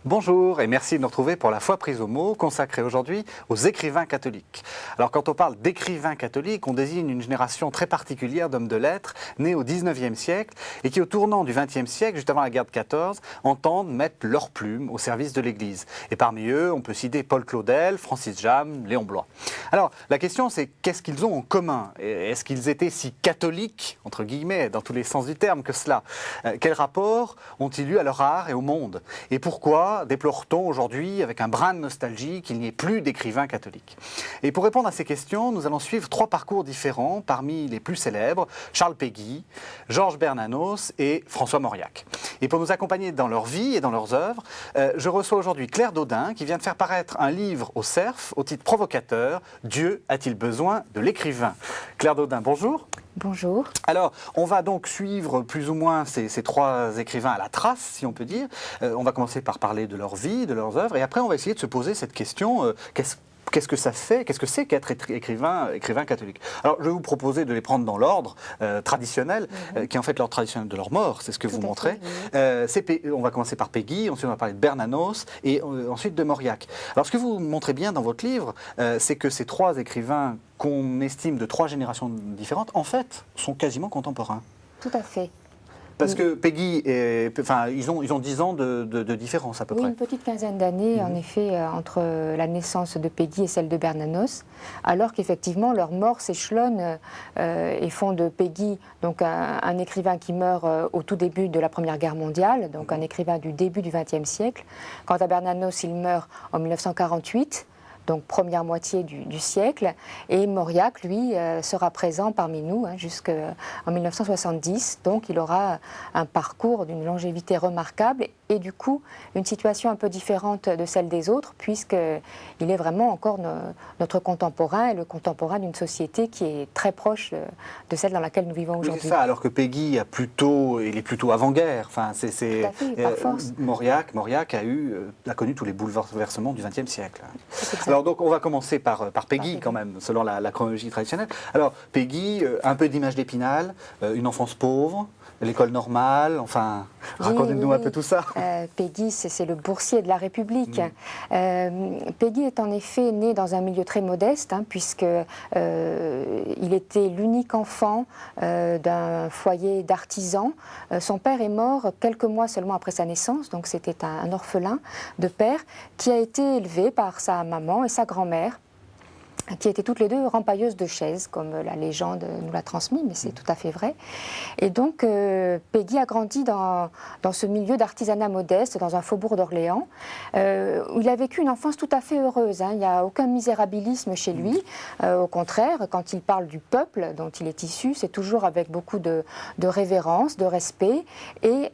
Bonjour et merci de nous retrouver pour la foi prise au mot, consacrée aujourd'hui aux écrivains catholiques. Alors quand on parle d'écrivains catholiques, on désigne une génération très particulière d'hommes de lettres, nés au XIXe siècle et qui au tournant du XXe siècle, juste avant la guerre de 14, entendent mettre leur plume au service de l'Église. Et parmi eux, on peut citer Paul Claudel, Francis Jammes, Léon Bloy. Alors la question c'est qu'est-ce qu'ils ont en commun? Est-ce qu'ils étaient si catholiques, entre guillemets, dans tous les sens du terme que cela? Quel rapport ont-ils eu à leur art et au monde? Et pourquoi déplore-t-on aujourd'hui, avec un brin de nostalgie, qu'il n'y ait plus d'écrivains catholiques? Et pour répondre à ces questions, nous allons suivre trois parcours différents, parmi les plus célèbres, Charles Péguy, Georges Bernanos et François Mauriac. Et pour nous accompagner dans leur vie et dans leurs œuvres, je reçois aujourd'hui Claire Daudin, qui vient de faire paraître un livre au Cerf, au titre provocateur, « Dieu a-t-il besoin de l'écrivain ?» Claire Daudin, bonjour. Bonjour. Alors, on va donc suivre plus ou moins ces trois écrivains à la trace, si on peut dire. On va commencer par parler de leur vie, de leurs œuvres, et après on va essayer de se poser cette question, qu'est-ce que ça fait, qu'est-ce que c'est qu'être écrivain catholique? Alors, je vais vous proposer de les prendre dans l'ordre traditionnel, qui est en fait l'ordre traditionnel de leur mort, c'est ce que vous montrez. On va commencer par Péguy, ensuite on va parler de Bernanos, et ensuite de Mauriac. Alors, ce que vous montrez bien dans votre livre, c'est que ces trois écrivains qu'on estime de trois générations différentes, en fait, sont quasiment contemporains. Tout à fait. Parce que Péguy, ils ont 10 ans de différence à peu près. Oui, une petite quinzaine d'années, en effet, entre la naissance de Péguy et celle de Bernanos, alors qu'effectivement, leur mort s'échelonne et font de Péguy donc un écrivain qui meurt au tout début de la Première Guerre mondiale, donc un écrivain du début du XXe siècle. Quant à Bernanos, il meurt en 1948. Donc première moitié du siècle, et Mauriac, lui, sera présent parmi nous jusqu'en 1970, donc il aura un parcours d'une longévité remarquable, et du coup une situation un peu différente de celle des autres, puisqu'il est vraiment encore notre contemporain, et le contemporain d'une société qui est très proche de celle dans laquelle nous vivons aujourd'hui. C'est ça, alors que Péguy il est plutôt avant-guerre. Enfin, Mauriac a connu tous les bouleversements du XXe siècle. Alors donc on va commencer par Péguy quand même, selon la chronologie traditionnelle. Alors Péguy, un peu d'image d'Épinal, une enfance pauvre, l'école normale, enfin, racontez-nous un peu tout ça. Péguy, c'est le boursier de la République. Péguy est en effet né dans un milieu très modeste, puisqu'il était l'unique enfant d'un foyer d'artisans. Son père est mort quelques mois seulement après sa naissance, donc c'était un orphelin de père qui a été élevé par sa maman et sa grand-mère, qui étaient toutes les deux rempailleuses de chaises, comme la légende nous l'a transmis, mais c'est tout à fait vrai. Et donc, Péguy a grandi dans ce milieu d'artisanat modeste, dans un faubourg d'Orléans, où il a vécu une enfance tout à fait heureuse. Il n'y a aucun misérabilisme chez lui. Au contraire, quand il parle du peuple dont il est issu, c'est toujours avec beaucoup de révérence, de respect. Et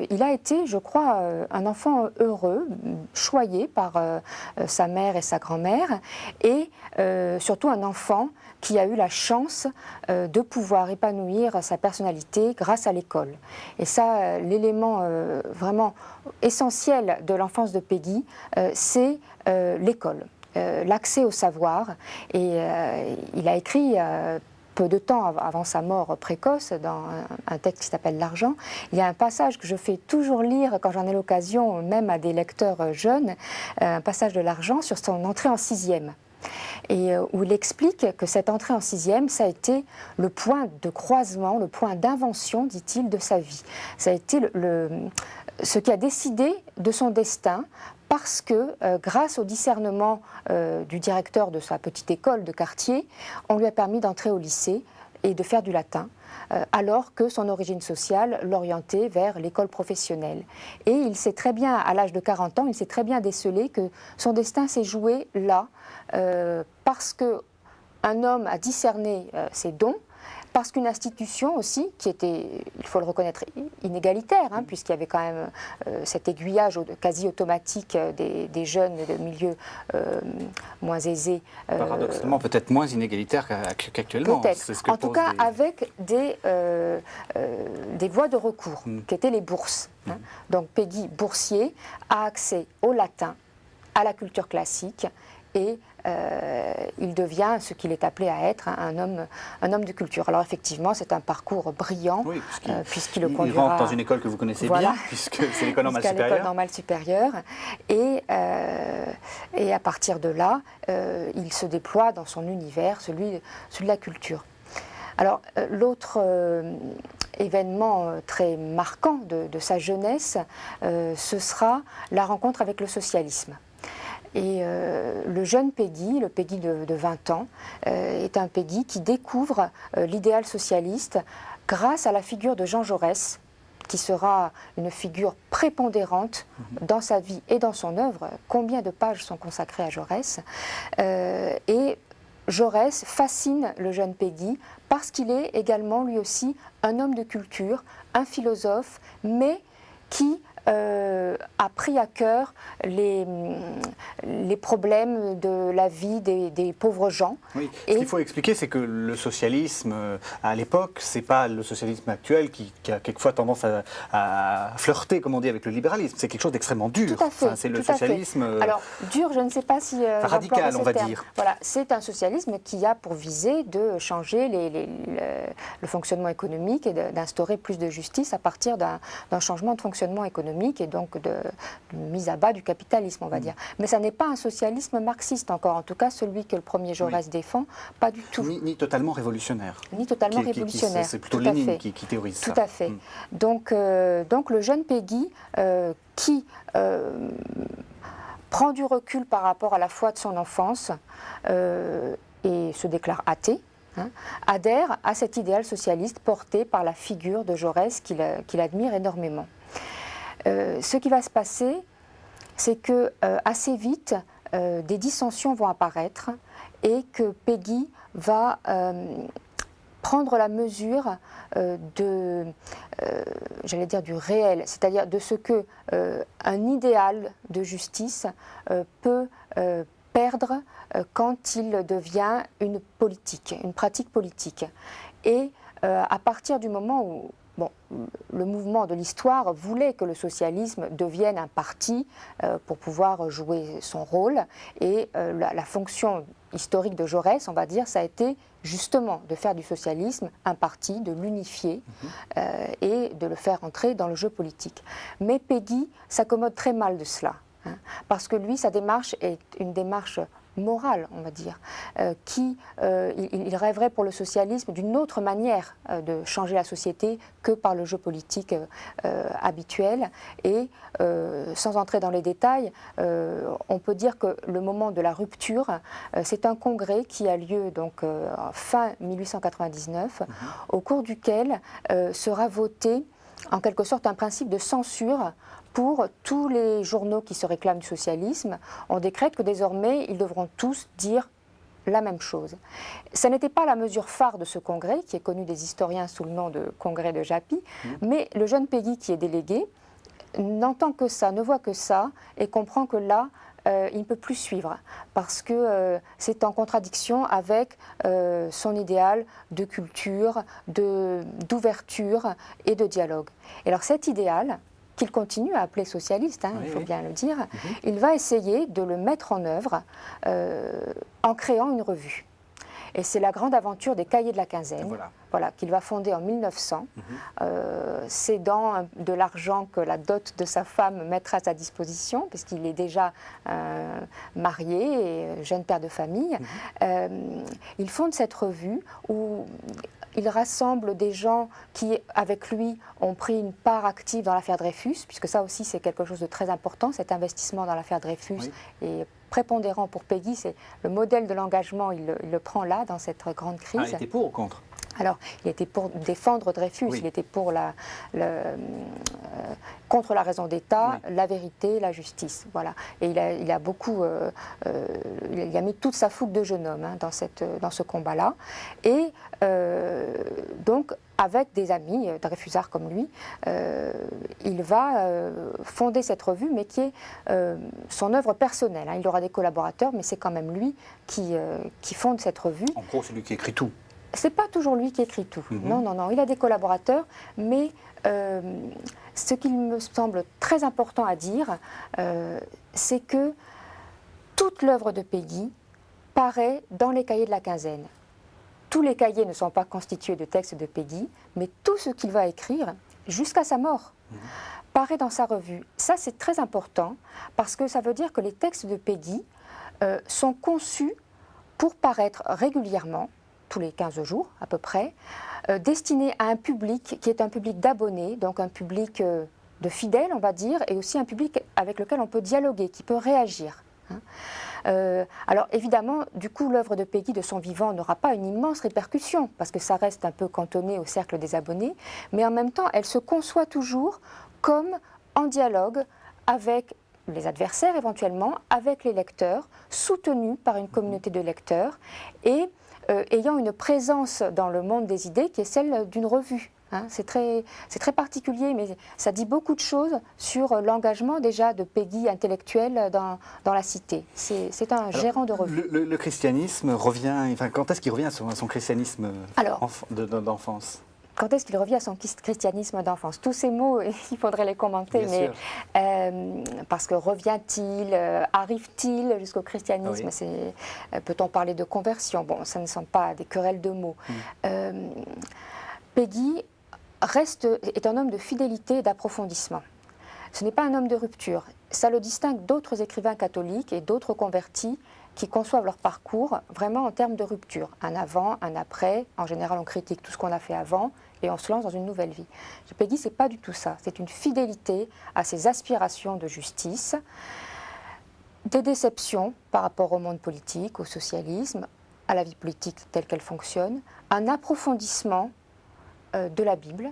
il a été, je crois, un enfant heureux, choyé par sa mère et sa grand-mère, et surtout un enfant qui a eu la chance de pouvoir épanouir sa personnalité grâce à l'école. Et ça, l'élément vraiment essentiel de l'enfance de Péguy, c'est l'école, l'accès au savoir. Et il a écrit peu de temps avant sa mort précoce, dans un texte qui s'appelle L'Argent, il y a un passage que je fais toujours lire quand j'en ai l'occasion, même à des lecteurs jeunes, un passage de L'Argent sur son entrée en sixième. Et où il explique que cette entrée en sixième, ça a été le point de croisement, le point d'invention, dit-il, de sa vie. Ça a été ce qui a décidé de son destin, parce que grâce au discernement du directeur de sa petite école de quartier, on lui a permis d'entrer au lycée et de faire du latin, alors que son origine sociale l'orientait vers l'école professionnelle. Et il sait très bien, à l'âge de 40 ans, il sait très bien déceler que son destin s'est joué là, parce qu'un homme a discerné ses dons, parce qu'une institution aussi, qui était, il faut le reconnaître, inégalitaire, puisqu'il y avait quand même cet aiguillage quasi automatique des jeunes de milieux moins aisés. Paradoxalement, peut-être moins inégalitaire qu'actuellement. Peut-être. En tout cas, avec des voies de recours, qui étaient les bourses. Donc Péguy, boursier, a accès au latin, à la culture classique et il devient ce qu'il est appelé à être, un homme de culture. Alors effectivement, c'est un parcours brillant, oui, puisqu'il le conduira... Il rentre dans une école que vous connaissez bien, puisque c'est l'école normale supérieure. L'école normale supérieure. Et à partir de là, il se déploie dans son univers, celui de la culture. Alors, l'autre événement très marquant de sa jeunesse, ce sera la rencontre avec le socialisme. Et le jeune Péguy, le Péguy de 20 ans, est un Péguy qui découvre l'idéal socialiste grâce à la figure de Jean Jaurès, qui sera une figure prépondérante dans sa vie et dans son œuvre. Combien de pages sont consacrées à Jaurès? Et Jaurès fascine le jeune Péguy parce qu'il est également lui aussi un homme de culture, un philosophe, mais qui a pris à cœur les problèmes de la vie des pauvres gens. Oui. Ce qu'il faut expliquer, c'est que le socialisme, à l'époque, c'est pas le socialisme actuel qui a quelquefois tendance à flirter, comme on dit, avec le libéralisme. C'est quelque chose d'extrêmement dur. Tout à fait. Enfin, c'est le socialisme... Alors, dur, je ne sais pas si... radical, on va dire. Voilà, c'est un socialisme qui a pour visée de changer le fonctionnement économique et d'instaurer plus de justice à partir d'un changement de fonctionnement économique et donc de mise à bas du capitalisme, on va dire. Mais ça n'est pas un socialisme marxiste encore, en tout cas celui que le premier Jaurès défend, pas du tout. Ni totalement révolutionnaire. Ni totalement révolutionnaire. C'est plutôt Lénine qui théorise ça. Tout à fait. Donc le jeune Péguy, qui prend du recul par rapport à la foi de son enfance et se déclare athée, adhère à cet idéal socialiste porté par la figure de Jaurès qu'il admire énormément. Ce qui va se passer, c'est que assez vite, des dissensions vont apparaître et que Péguy va prendre la mesure j'allais dire du réel, c'est-à-dire de ce que un idéal de justice peut perdre quand il devient une politique, une pratique politique. Et à partir du moment où le mouvement de l'histoire voulait que le socialisme devienne un parti pour pouvoir jouer son rôle. Et la fonction historique de Jaurès, on va dire, ça a été justement de faire du socialisme un parti, de l'unifier et de le faire entrer dans le jeu politique. Mais Péguy s'accommode très mal de cela, parce que lui, sa démarche est une démarche morale, on va dire, il rêverait pour le socialisme d'une autre manière de changer la société que par le jeu politique habituel. Et sans entrer dans les détails, on peut dire que le moment de la rupture, c'est un congrès qui a lieu donc fin 1899, au cours duquel sera voté en quelque sorte un principe de censure pour tous les journaux qui se réclament du socialisme. On décrète que désormais, ils devront tous dire la même chose. Ce n'était pas la mesure phare de ce congrès, qui est connu des historiens sous le nom de congrès de Japy, mais le jeune Péguy qui est délégué n'entend que ça, ne voit que ça, et comprend que là, il ne peut plus suivre, parce que c'est en contradiction avec son idéal de culture, d'ouverture et de dialogue. Et alors cet idéal, qu'il continue à appeler socialiste, il faut bien le dire, il va essayer de le mettre en œuvre en créant une revue. Et c'est la grande aventure des Cahiers de la Quinzaine, qu'il va fonder en 1900, cédant de l'argent que la dot de sa femme mettra à sa disposition, puisqu'il est déjà marié et jeune père de famille. Il fonde cette revue où il rassemble des gens qui, avec lui, ont pris une part active dans l'affaire Dreyfus, puisque ça aussi c'est quelque chose de très important, cet investissement dans l'affaire Dreyfus est prépondérant pour Péguy, c'est le modèle de l'engagement, il le prend là, dans cette grande crise. Ah, il était pour ou contre ? Alors, il était pour défendre Dreyfus, il était pour contre la raison d'État, la vérité, la justice. Voilà. Et il a beaucoup, il a mis toute sa fougue de jeune homme dans ce combat-là. Et donc, avec des amis dreyfusards comme lui, il va fonder cette revue, mais qui est son œuvre personnelle. Il aura des collaborateurs, mais c'est quand même lui qui fonde cette revue. En gros, c'est lui qui écrit tout. C'est pas toujours lui qui écrit tout. Non, il a des collaborateurs, mais ce qu'il me semble très important à dire, c'est que toute l'œuvre de Péguy paraît dans les cahiers de la quinzaine. Tous les cahiers ne sont pas constitués de textes de Péguy, mais tout ce qu'il va écrire, jusqu'à sa mort, paraît dans sa revue. Ça, c'est très important, parce que ça veut dire que les textes de Péguy sont conçus pour paraître régulièrement, tous les 15 jours à peu près, destinés à un public qui est un public d'abonnés, donc un public de fidèles, on va dire, et aussi un public avec lequel on peut dialoguer, qui peut réagir. Alors évidemment, du coup, l'œuvre de Péguy de son vivant n'aura pas une immense répercussion, parce que ça reste un peu cantonné au cercle des abonnés, mais en même temps, elle se conçoit toujours comme en dialogue avec les adversaires éventuellement, avec les lecteurs, soutenus par une communauté de lecteurs, et ayant une présence dans le monde des idées qui est celle d'une revue. C'est très particulier, mais ça dit beaucoup de choses sur l'engagement déjà de Péguy intellectuel dans la cité. C'est un gérant de revue. Le christianisme revient, enfin, quand est-ce qu'il revient à son christianisme d'enfance? Quand est-ce qu'il revient à son christianisme d'enfance? Tous ces mots, il faudrait les commenter, Bien mais parce que revient-il, arrive-t-il jusqu'au christianisme? Peut-on parler de conversion? Bon, ça ne sont pas des querelles de mots. Péguy est un homme de fidélité et d'approfondissement. Ce n'est pas un homme de rupture. Ça le distingue d'autres écrivains catholiques et d'autres convertis qui conçoivent leur parcours vraiment en termes de rupture. Un avant, un après. En général, on critique tout ce qu'on a fait avant et on se lance dans une nouvelle vie. Chez Péguy, ce n'est pas du tout ça. C'est une fidélité à ses aspirations de justice, des déceptions par rapport au monde politique, au socialisme, à la vie politique telle qu'elle fonctionne, un approfondissement de la Bible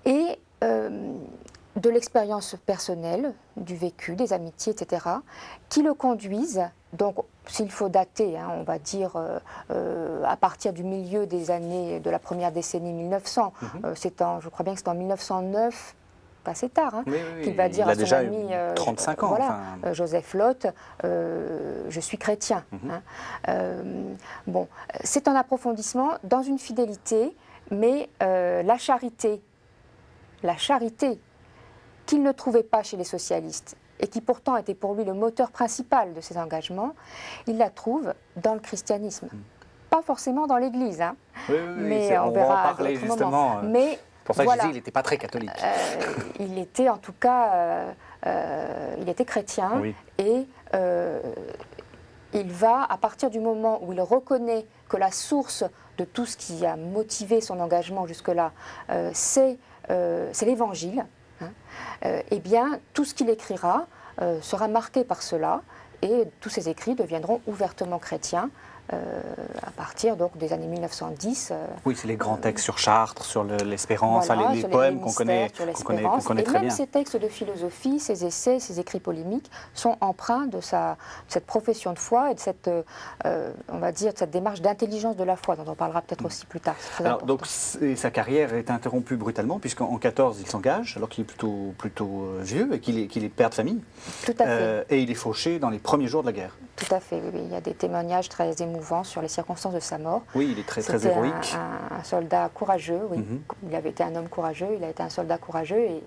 et de l'expérience personnelle, du vécu, des amitiés, etc., qui le conduisent, donc s'il faut dater, on va dire à partir du milieu des années de la première décennie 1900, je crois bien que c'est en 1909, pas assez tard, qu'il va dire à son ami 35 ans, voilà, Joseph Lotte, je suis chrétien. Bon, c'est un approfondissement dans une fidélité, mais la charité qu'il ne trouvait pas chez les socialistes et qui pourtant était pour lui le moteur principal de ses engagements, il la trouve dans le christianisme. Pas forcément dans l'Église, mais on verra en parler justement. Mais pour ça que je disais, il n'était pas très catholique. Il était en tout cas, il était chrétien, et il va, à partir du moment où il reconnaît que la source de tout ce qui a motivé son engagement jusque-là, c'est l'Évangile, eh bien, tout ce qu'il écrira sera marqué par cela, et tous ses écrits deviendront ouvertement chrétiens à partir donc, des années 1910. Oui, c'est les grands textes sur Chartres, sur l'espérance, voilà, les poèmes qu'on connaît très bien. Et même ces textes de philosophie, ces essais, ces écrits polémiques sont empreints de cette profession de foi et de cette, on va dire, de cette démarche d'intelligence de la foi dont on parlera peut-être aussi plus tard. Alors, donc, sa carrière est interrompue brutalement puisqu'en 14 il s'engage alors qu'il est plutôt vieux et qu'il est père de famille. Tout à fait. Et il est fauché dans les premiers jours de la guerre. Tout à fait, oui. Il y a des témoignages très émouvants sur les circonstances de sa mort. Oui, il est très héroïque. C'était un soldat courageux, oui. Il avait été un homme courageux, il a été un soldat courageux. Et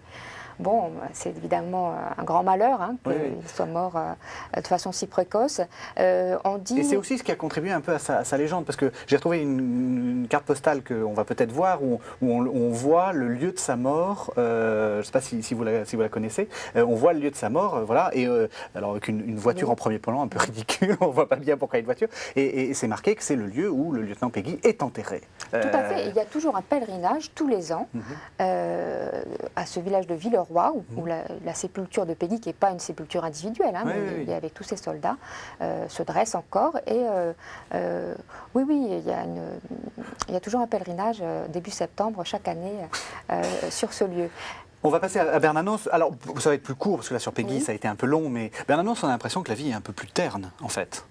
bon, c'est évidemment un grand malheur qu'il soit mort de façon si précoce. On dit... Et c'est aussi ce qui a contribué un peu à sa légende, parce que j'ai retrouvé une carte postale qu'on va peut-être voir, où on voit le lieu de sa mort, je ne sais pas si vous la connaissez, on voit le lieu de sa mort, voilà, et alors avec une voiture en premier plan, un peu ridicule, on ne voit pas bien pourquoi il y a une voiture, et c'est marqué que c'est le lieu où le lieutenant Péguy est enterré. Tout à fait, il y a toujours un pèlerinage tous les ans à ce village de Villeroy, où la sépulture de Péguy, qui n'est pas une sépulture individuelle, mais il y avait tous ces soldats, se dresse encore. Et il y a toujours un pèlerinage début septembre chaque année sur ce lieu. On va passer à Bernanos. Alors, ça va être plus court, parce que là, sur Péguy, ça a été un peu long, mais Bernanos, on a l'impression que la vie est un peu plus terne, en fait.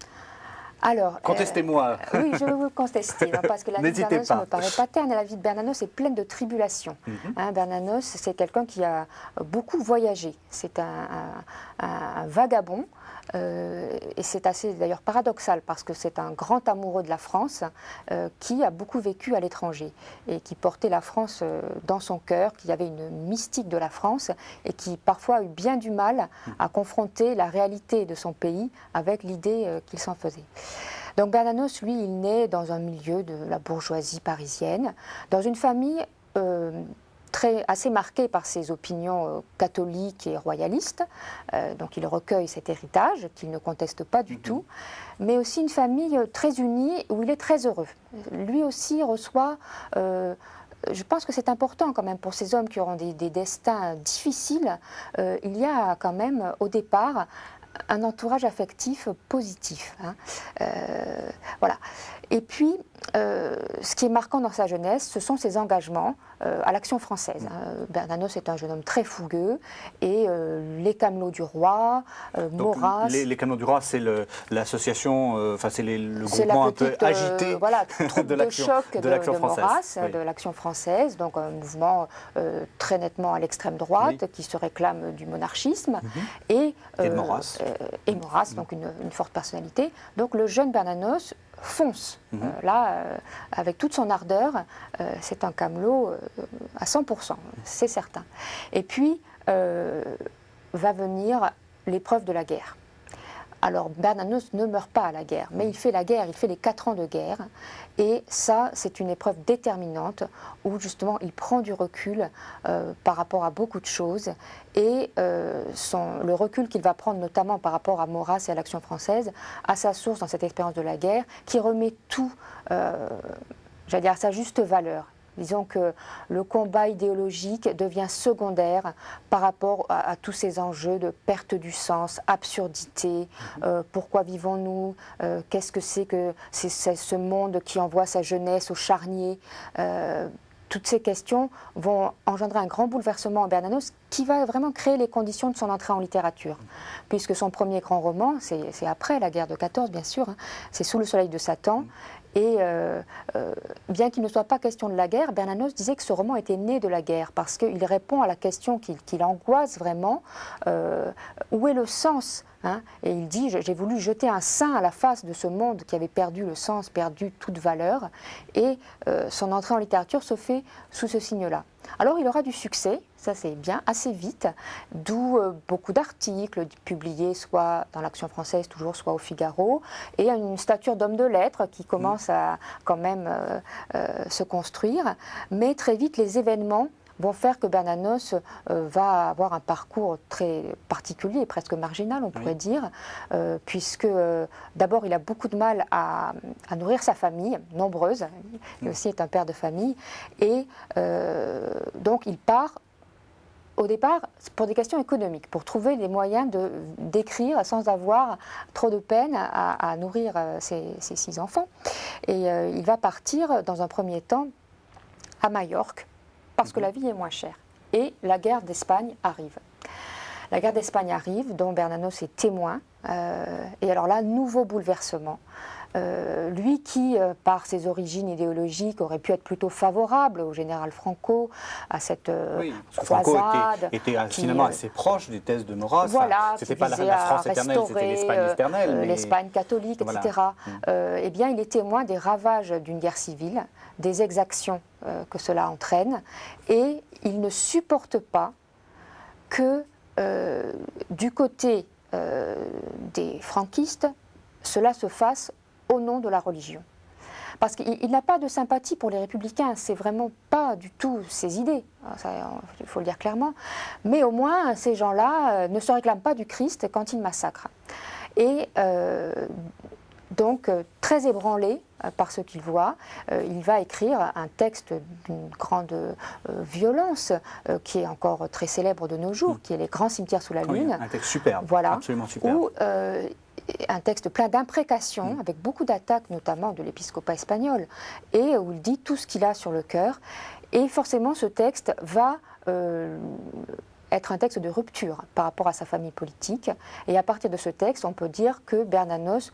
Alors, contestez-moi. Oui, je vais vous contester, parce que la vie de Bernanos ne me paraît pas terne, et la vie de Bernanos est pleine de tribulations. Bernanos, c'est quelqu'un qui a beaucoup voyagé. C'est un vagabond et c'est assez d'ailleurs paradoxal parce que c'est un grand amoureux de la France qui a beaucoup vécu à l'étranger et qui portait la France dans son cœur, qui avait une mystique de la France et qui parfois a eu bien du mal à confronter la réalité de son pays avec l'idée qu'il s'en faisait. Donc Bernanos, lui, il naît dans un milieu de la bourgeoisie parisienne, dans une famille assez marqué par ses opinions catholiques et royalistes, donc il recueille cet héritage qu'il ne conteste pas du tout, mais aussi une famille très unie où il est très heureux. Lui aussi reçoit, je pense que c'est important quand même pour ces hommes qui auront des destins difficiles, il y a quand même au départ un entourage affectif positif. Voilà. Et puis, ce qui est marquant dans sa jeunesse, ce sont ses engagements à l'Action française. Bernanos est un jeune homme très fougueux et les Camelots du Roi, Maurras... Les Camelots du Roi, c'est l'association, c'est le groupement un peu agité de l'action de française. Maurras, de l'Action française, donc un mouvement très nettement à l'extrême droite qui se réclame du monarchisme et de Maurras. Et Maurras, donc une forte personnalité. Donc le jeune Bernanos fonce. Avec toute son ardeur, c'est un Camelot à 100%, c'est certain. Et puis, va venir l'épreuve de la guerre. Alors, Bernanos ne meurt pas à la guerre, mais il fait la guerre, il fait les 4 ans de guerre. Et ça, c'est une épreuve déterminante où, justement, il prend du recul par rapport à beaucoup de choses. Et le recul qu'il va prendre, notamment par rapport à Maurras et à l'Action française, a sa source dans cette expérience de la guerre qui remet tout, j'allais dire, à sa juste valeur. Disons que le combat idéologique devient secondaire par rapport à tous ces enjeux de perte du sens, absurdité, pourquoi vivons-nous, qu'est-ce que c'est ce monde qui envoie sa jeunesse au charnier. Toutes ces questions vont engendrer un grand bouleversement en Bernanos qui va vraiment créer les conditions de son entrée en littérature. Puisque son premier grand roman, c'est après la guerre de 14 bien sûr, c'est Sous le soleil de Satan. Et bien qu'il ne soit pas question de la guerre, Bernanos disait que ce roman était né de la guerre parce qu'il répond à la question qui l'angoisse vraiment, où est le sens ? Et il dit, j'ai voulu jeter un sein à la face de ce monde qui avait perdu le sens, perdu toute valeur, et son entrée en littérature se fait sous ce signe-là. Alors il aura du succès, ça c'est bien, assez vite, d'où beaucoup d'articles publiés soit dans l'Action française toujours, soit au Figaro, et une stature d'homme de lettres qui commence à quand même se construire, mais très vite les événements vont faire que Bernanos va avoir un parcours très particulier, presque marginal on pourrait dire, puisque d'abord il a beaucoup de mal à nourrir sa famille, nombreuse, il aussi est un père de famille, et donc il part au départ pour des questions économiques, pour trouver les moyens d'écrire sans avoir trop de peine à nourrir ses 6 enfants. Et il va partir dans un premier temps à Majorque, parce que la vie est moins chère. Et la guerre d'Espagne arrive. La guerre d'Espagne arrive, dont Bernanos est témoin. Et alors là, nouveau bouleversement. Lui qui, par ses origines idéologiques, aurait pu être plutôt favorable au général Franco, à cette croisade. Franco était finalement assez proche des thèses de Maurras. Voilà, c'était pas la France éternelle, c'était l'Espagne éternelle. L'Espagne catholique, voilà. Etc. Eh bien, il est témoin des ravages d'une guerre civile, des exactions que cela entraîne, et il ne supporte pas que du côté des franquistes, cela se fasse au nom de la religion. Parce qu'il n'a pas de sympathie pour les républicains, c'est vraiment pas du tout ses idées, il faut le dire clairement, mais au moins ces gens-là ne se réclament pas du Christ quand ils massacrent. Et donc, très ébranlé par ce qu'il voit, il va écrire un texte d'une grande violence qui est encore très célèbre de nos jours, qui est Les grands cimetières sous la lune. Un texte superbe, voilà, absolument superbe. Où, un texte plein d'imprécations, avec beaucoup d'attaques, notamment de l'épiscopat espagnol, et où il dit tout ce qu'il a sur le cœur. Et forcément, ce texte va être un texte de rupture par rapport à sa famille politique. Et à partir de ce texte, on peut dire que Bernanos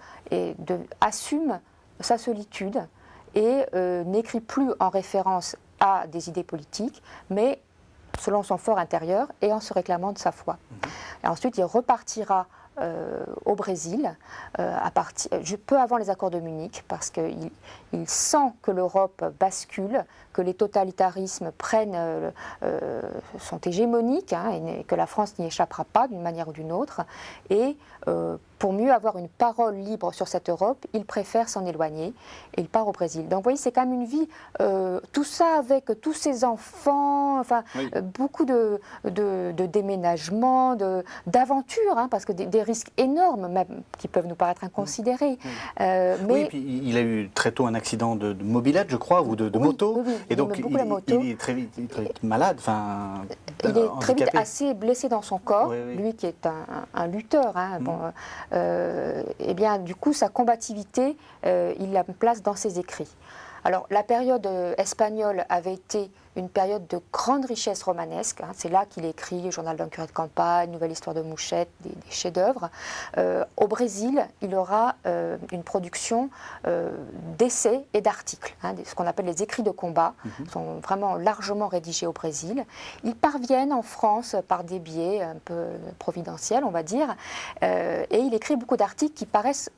assume sa solitude et n'écrit plus en référence à des idées politiques, mais selon son fort intérieur et en se réclamant de sa foi. Et ensuite, il repartira au Brésil, peu avant les accords de Munich, parce qu'il sent que l'Europe bascule, que les totalitarismes sont hégémoniques, hein, et que la France n'y échappera pas d'une manière ou d'une autre. Et pour mieux avoir une parole libre sur cette Europe, il préfère s'en éloigner et il part au Brésil. Donc vous voyez, c'est quand même une vie, tout ça avec tous ses enfants, enfin, oui. Beaucoup de déménagements, d'aventures, hein, parce que des risques énormes, même, qui peuvent nous paraître inconsidérés. Oui. Oui, puis il a eu très tôt un accident de mobilette, je crois, ou de moto. Oui, et donc il est très vite malade. Il est très vite assez blessé dans son corps, lui qui est un lutteur. Hein, et bien, du coup, sa combativité, il la place dans ses écrits. Alors, la période espagnole avait été une période de grande richesse romanesque. Hein. C'est là qu'il écrit le Journal d'un curé de campagne, Nouvelle histoire de Mouchette, des chefs-d'œuvre. Au Brésil, il aura une production d'essais et d'articles, hein, ce qu'on appelle les écrits de combat, sont vraiment largement rédigés au Brésil. Ils parviennent en France par des biais un peu providentiels, on va dire, et il écrit beaucoup d'articles qui paraissent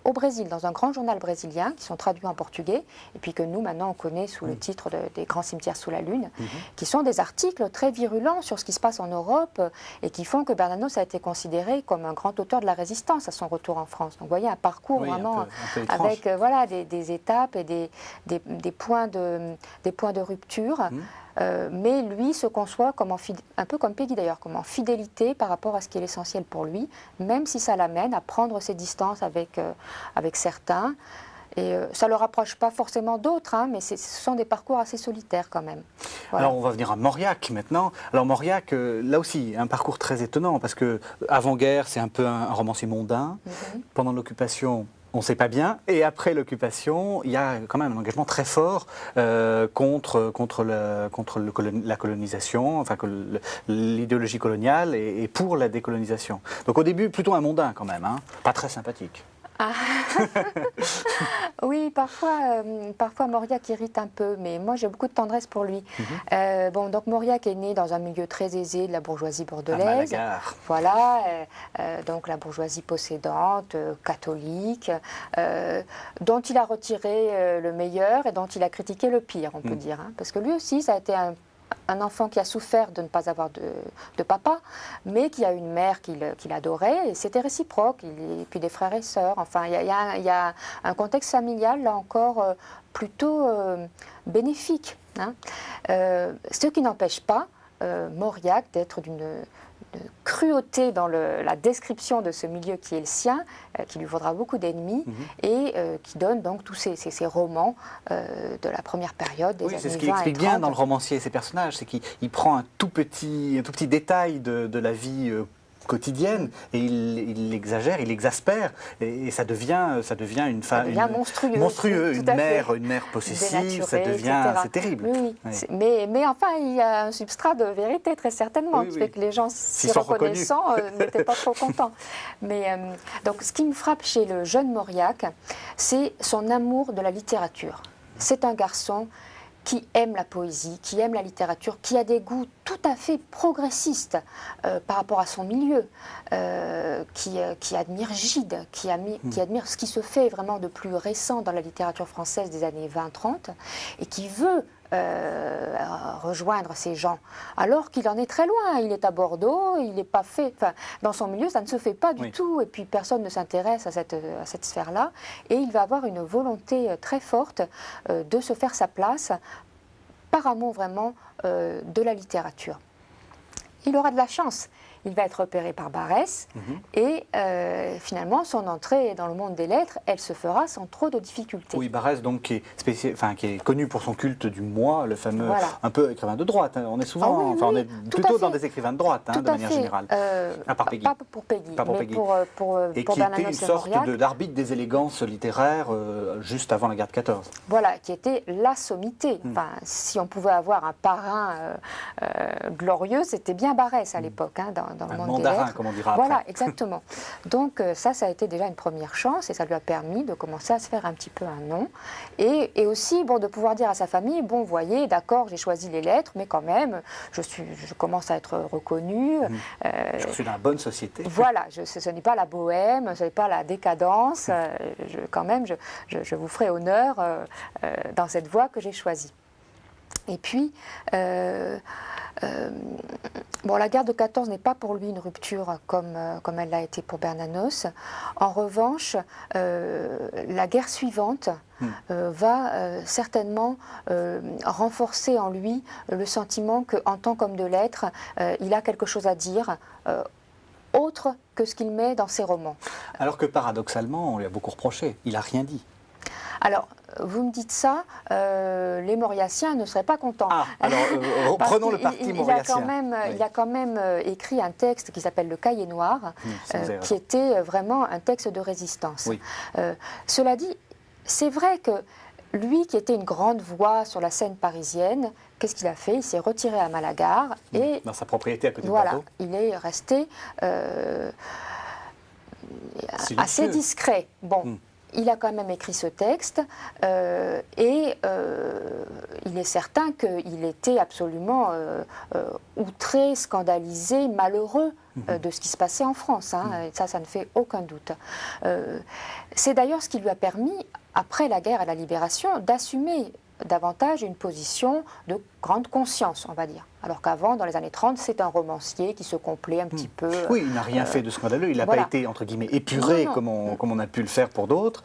au Brésil, dans un grand journal brésilien, qui sont traduits en portugais, et puis que nous, maintenant, on connaît sous le titre des grands cimetières sous la Lune, qui sont des articles très virulents sur ce qui se passe en Europe, et qui font que Bernanos a été considéré comme un grand auteur de la résistance à son retour en France. Donc, vous voyez, un parcours vraiment un peu avec voilà, des étapes et des points de rupture. Mais lui se conçoit comme un peu comme Péguy d'ailleurs, comme en fidélité par rapport à ce qui est l'essentiel pour lui, même si ça l'amène à prendre ses distances avec certains. Et ça ne le rapproche pas forcément d'autres, hein, mais ce sont des parcours assez solitaires quand même. Voilà. Alors on va venir à Mauriac maintenant. Alors Mauriac, là aussi, un parcours très étonnant, parce que avant-guerre, c'est un peu un romancier mondain. Pendant l'occupation, on ne sait pas bien. Et après l'occupation, il y a quand même un engagement très fort contre la colonisation, enfin l'idéologie coloniale et pour la décolonisation. Donc au début, plutôt un mondain quand même, hein, pas très sympathique. Ah. Oui, parfois Mauriac irrite un peu, mais moi j'ai beaucoup de tendresse pour lui. Donc Mauriac est né dans un milieu très aisé de la bourgeoisie bordelaise. Voilà, donc la bourgeoisie possédante, catholique, dont il a retiré le meilleur et dont il a critiqué le pire, on peut dire. Hein, parce que lui aussi, ça a été un enfant qui a souffert de ne pas avoir de papa, mais qui a une mère qu'il adorait, et c'était réciproque, et puis des frères et sœurs. Enfin, il y a un contexte familial, là encore, plutôt bénéfique. Hein. Ce qui n'empêche pas Mauriac d'être d'une cruauté dans la description de ce milieu qui est le sien, qui lui vaudra beaucoup d'ennemis, et qui donne donc tous ces romans de la première période des années 20 et 30. C'est ce qui explique bien dans le romancier ces personnages, c'est qu'il prend un tout petit détail de la vie quotidienne et il l'exagère, il l'exaspère et ça devient une femme monstrueux, une mère possessive, ça devient, c'est terrible. Oui. Mais enfin il y a un substrat de vérité très certainement qui fait que les gens s'y reconnaissant n'étaient pas trop contents. Mais donc ce qui me frappe chez le jeune Mauriac, c'est son amour de la littérature. C'est un garçon qui aime la poésie, qui aime la littérature, qui a des goûts tout à fait progressistes par rapport à son milieu, qui admire Gide, qui admire ce qui se fait vraiment de plus récent dans la littérature française des années 20-30, et qui veut rejoindre ces gens, alors qu'il en est très loin. Il est à Bordeaux, il n'est pas fait. Enfin, dans son milieu, ça ne se fait pas du tout, et puis personne ne s'intéresse à cette sphère-là. Et il va avoir une volonté très forte de se faire sa place par amour vraiment de la littérature. Il aura de la chance. Il va être repéré par Barès et finalement son entrée dans le monde des lettres, elle se fera sans trop de difficultés. Oui, Barès donc qui est connu pour son culte du moi, le fameux un peu écrivain de droite. Hein. On est souvent, on est plutôt dans des écrivains de droite de manière générale. Par Péguy. Pas pour Péguy, mais pour et qui était une sorte d'arbitre des élégances littéraires juste avant la guerre de 14. Voilà, qui était la sommité. Enfin, si on pouvait avoir un parrain glorieux, c'était bien Barès à l'époque, hein, dans le Un monde mandarin, des lettres. comme on dira après. Voilà, exactement. Donc ça a été déjà une première chance et ça lui a permis de commencer à se faire un petit peu un nom. Et aussi, bon, de pouvoir dire à sa famille, bon, voyez, d'accord, j'ai choisi les lettres, mais quand même, je commence à être reconnue. Je suis dans la bonne société. Voilà, ce n'est pas la bohème, ce n'est pas la décadence. Quand même, je vous ferai honneur dans cette voie que j'ai choisie. Et puis, bon, la guerre de 14 n'est pas pour lui une rupture comme elle l'a été pour Bernanos. En revanche, la guerre suivante va certainement renforcer en lui le sentiment qu'en tant qu'homme de lettres, il a quelque chose à dire, autre que ce qu'il met dans ses romans. Alors que paradoxalement, on lui a beaucoup reproché, il n'a rien dit. Alors, vous me dites ça, les Mauriaciens ne seraient pas contents. Ah, alors reprenons le parti mauriacien. Il a quand même écrit un texte qui s'appelle Le Cahier Noir, qui était vraiment un texte de résistance. Oui. Cela dit, c'est vrai que lui, qui était une grande voix sur la scène parisienne, qu'est-ce qu'il a fait? Il s'est retiré à Malagar et dans sa propriété à côté de voilà, Bordeaux. il est resté assez discret. Bon. Il a quand même écrit ce texte et il est certain qu'il était absolument outré, scandalisé, malheureux de ce qui se passait en France. Et ça ne fait aucun doute. C'est d'ailleurs ce qui lui a permis, après la guerre et la libération, d'assumer davantage une position de grande conscience, on va dire. Alors qu'avant, dans les années 30, c'est un romancier qui se complaît un petit peu. Oui, il n'a rien fait de scandaleux, il n'a pas été, entre guillemets, épuré comme on a pu le faire pour d'autres.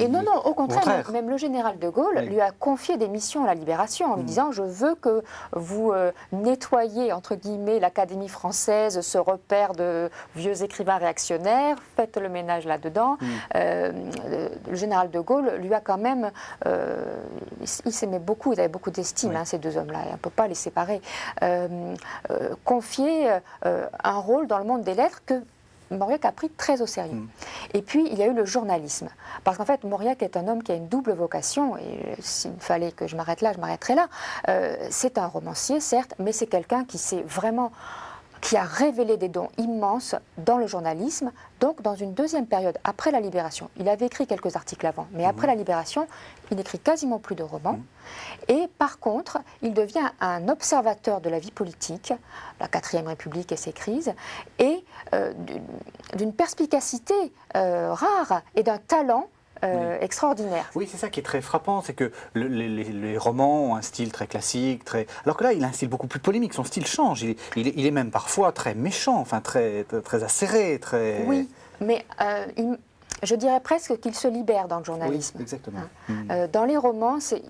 Et non, au contraire, même le général de Gaulle lui a confié des missions à la Libération en lui disant « Je veux que vous nettoyiez, entre guillemets, l'Académie française, ce repère de vieux écrivains réactionnaires, faites le ménage là-dedans. Le général de Gaulle lui a quand même... il s'aimait beaucoup, il avait beaucoup d'estime, ces deux hommes-là, et on ne peut pas les séparer. Confier un rôle dans le monde des lettres que Mauriac a pris très au sérieux. Et puis, il y a eu le journalisme. Parce qu'en fait, Mauriac est un homme qui a une double vocation, et s'il fallait que je m'arrête là, je m'arrêterai là. C'est un romancier, certes, mais c'est quelqu'un qui a révélé des dons immenses dans le journalisme, donc dans une deuxième période, après la Libération. Il avait écrit quelques articles avant, mais après la Libération, il n'écrit quasiment plus de romans. Et par contre, il devient un observateur de la vie politique, la 4e République et ses crises, et d'une perspicacité rare et d'un talent extraordinaire. Oui, c'est ça qui est très frappant, c'est que les romans ont un style très classique, alors que là, il a un style beaucoup plus polémique, son style change, il est même parfois très méchant, enfin très acéré, très... Oui, mais je dirais presque qu'il se libère dans le journalisme. Oui, exactement. Dans les romans, c'est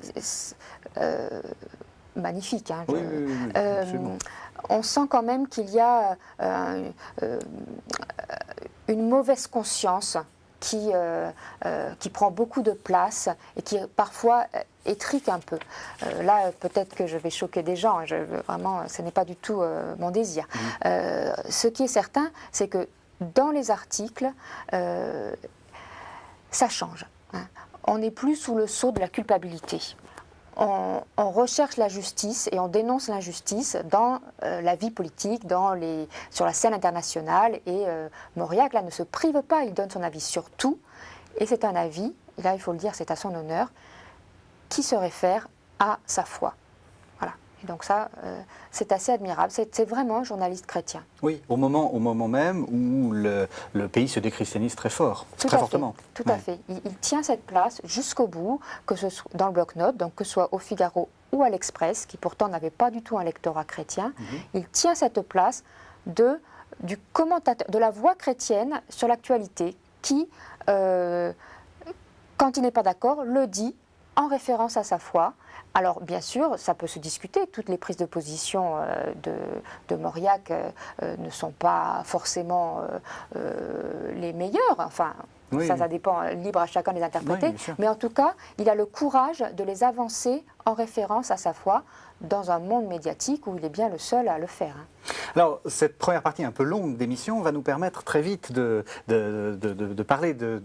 magnifique. Oui, absolument. On sent quand même qu'il y a une mauvaise conscience qui prend beaucoup de place et qui parfois étrique un peu. Là, peut-être que je vais choquer des gens, vraiment, ce n'est pas du tout mon désir. Ce qui est certain, c'est que dans les articles, ça change. On n'est plus sous le sceau de la culpabilité. On recherche la justice et on dénonce l'injustice dans la vie politique, sur la scène internationale. Et Mauriac, là, ne se prive pas, il donne son avis sur tout. Et c'est un avis, et là, il faut le dire, c'est à son honneur, qui se réfère à sa foi. Voilà. Et donc ça, c'est assez admirable. C'est vraiment un journaliste chrétien. Oui, au moment même où le pays se déchristianise très fort, très fortement. Tout à fait. Il tient cette place jusqu'au bout, que ce soit dans le bloc-notes, donc que ce soit au Figaro ou à l'Express, qui pourtant n'avait pas du tout un lectorat chrétien. Il tient cette place du commentateur, de la voix chrétienne sur l'actualité, qui, quand il n'est pas d'accord, le dit en référence à sa foi. Alors, bien sûr, ça peut se discuter. Toutes les prises de position de Mauriac ne sont pas forcément les meilleures. Enfin, ça dépend, libre à chacun de les interpréter. Oui, mais en tout cas, il a le courage de les avancer en référence à sa foi dans un monde médiatique où il est bien le seul à le faire. Alors, cette première partie un peu longue d'émission va nous permettre très vite de parler de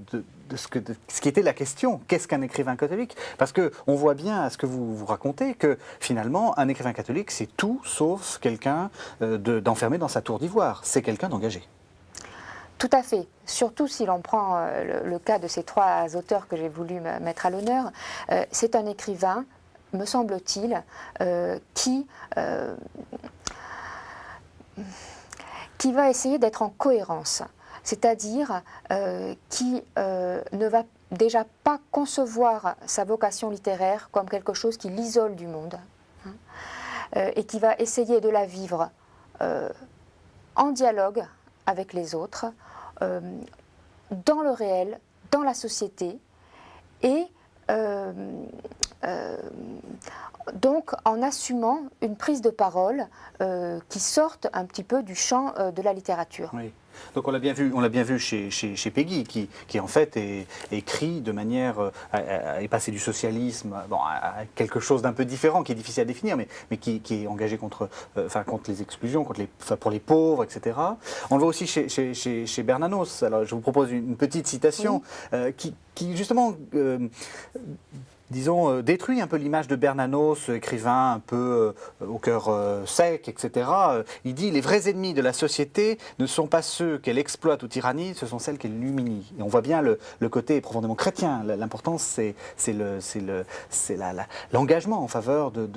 ce qui était la question. Qu'est-ce qu'un écrivain catholique? Parce qu'on voit bien à ce que vous racontez que finalement, un écrivain catholique, c'est tout sauf quelqu'un d'enfermé dans sa tour d'ivoire. C'est quelqu'un d'engagé. Tout à fait. Surtout si l'on prend le cas de ces 3 auteurs que j'ai voulu mettre à l'honneur. C'est un écrivain, me semble-t-il, qui va essayer d'être en cohérence. C'est-à-dire qui ne va déjà pas concevoir sa vocation littéraire comme quelque chose qui l'isole du monde, et qui va essayer de la vivre en dialogue avec les autres, dans le réel, dans la société, et donc en assumant une prise de parole qui sorte un petit peu du champ de la littérature. Oui. Donc on l'a bien vu chez Peggy, qui en fait écrit de manière est passé du socialisme à quelque chose d'un peu différent, qui est difficile à définir, mais qui est engagé contre les exclusions, pour les pauvres, etc. On le voit aussi chez Bernanos. Alors je vous propose une petite citation qui justement disons, détruit un peu l'image de Bernanos, écrivain un peu au cœur sec, etc. Il dit « Les vrais ennemis de la société ne sont pas ceux qu'elle exploite ou tyrannie, ce sont celles qu'elle humilie. » Et on voit bien le côté profondément chrétien. L'importance, c'est l'engagement en faveur de